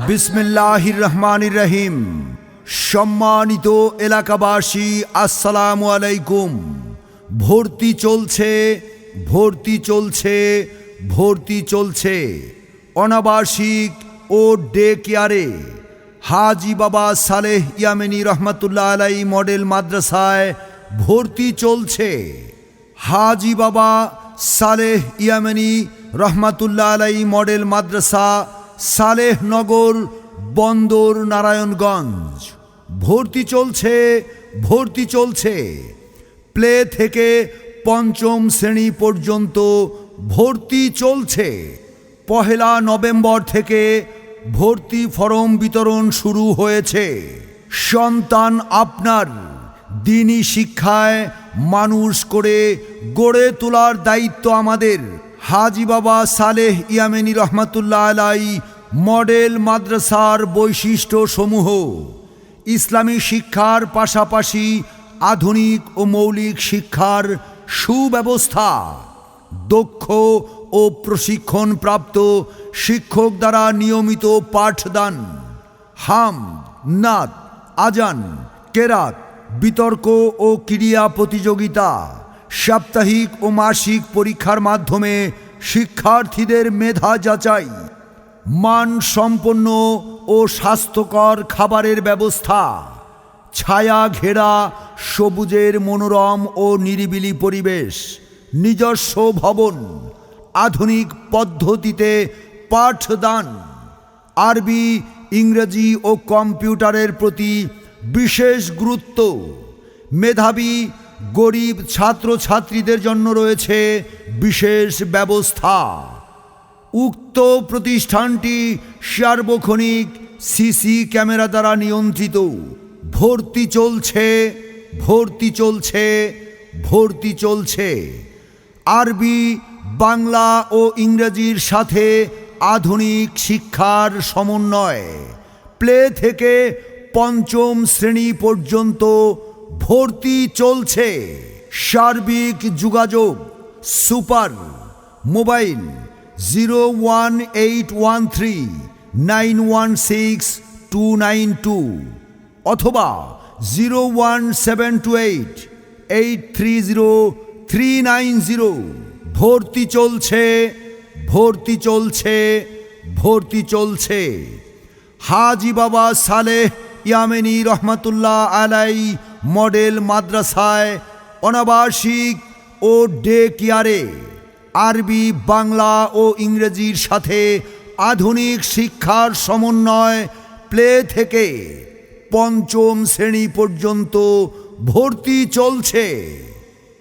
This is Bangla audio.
বিসমিল্লাহির রহমানির রহিম। সম্মানিত এলাকাবাসী, আসসালামু আলাইকুম। ভর্তি চলছে, ভর্তি চলছে, ভর্তি চলছে অনাবাসিক ও ডে কেয়ারে হাজি বাবা সালেহ ইয়ামেনী রহমাতুল্লাহ আলাইহি মডেল মাদ্রাসায় ভর্তি চলছে। হাজি বাবা সালেহ ইয়ামেনী রহমাতুল্লাহ আলাইহি মডেল মাদ্রাসা, সালেহনগর, বন্দর, নারায়ণগঞ্জ। ভর্তি চলছে, ভর্তি চলছে। প্লে থেকে পঞ্চম শ্রেণী পর্যন্ত ভর্তি চলছে। 1 নভেম্বর থেকে ভর্তি ফরম বিতরণ শুরু হয়েছে। সন্তান আপনার দ্বীনি শিক্ষায় মানুষ করে গড়ে তোলার দায়িত্ব আমাদের। হাজি বাবা সালেহ ইয়ামেনী রহমাতুল্লাহ আলাইহি মডেল মাদ্রাসার বৈশিষ্ট্য সমূহ: ইসলামী শিক্ষার পাশাপাশি আধুনিক ও মৌলিক শিক্ষার সুব্যবস্থা, দক্ষ ও প্রশিক্ষণপ্রাপ্ত শিক্ষক দ্বারা নিয়মিত পাঠদান, হামদ, নাত, আজান, কেরাত, বিতর্ক ও ক্রীড়া প্রতিযোগিতা, সাপ্তাহিক ও মাসিক পরীক্ষার মাধ্যমে শিক্ষার্থীদের মেধা যাচাই, মানসম্পন্ন ও স্বাস্থ্যকর খাবারের ব্যবস্থা, ছায়া ঘেরা সবুজের মনোরম ও নিরিবিলি পরিবেশ, নিজস্ব ভবন, আধুনিক পদ্ধতিতে পাঠদান, আরবি, ইংরেজি ও কম্পিউটারের প্রতি বিশেষ গুরুত্ব। মেধাবী গরিব ছাত্রছাত্রীদের জন্য রয়েছে বিশেষ ব্যবস্থা। উক্ত প্রতিষ্ঠানটি সার্বক্ষণিক সিসি ক্যামেরা দ্বারা নিয়ন্ত্রিত। ভর্তি চলছে, ভর্তি চলছে, ভর্তি চলছে। আরবি, বাংলা ও ইংরেজির সাথে আধুনিক শিক্ষার সমন্বয়। প্লে থেকে পঞ্চম শ্রেণী পর্যন্ত ভর্তি চলছে। সার্বিক যোগাযোগ: সুপার মোবাইল 01813916292 অথবা 01728830390। ভর্তি চলছে, ভর্তি চলছে, ভর্তি চলছে। হাজি বাবা সালেহ ইয়ামেনী রহমাতুল্লাহ আলাইহি মডেল মাদ্রাসায় অনাবাসিক ও ডে কেয়ারে আরবি, বাংলা ও ইংরেজির সাথে আধুনিক শিক্ষার সমন্বয়। প্লে থেকে পঞ্চম শ্রেণী পর্যন্ত ভর্তি চলছে।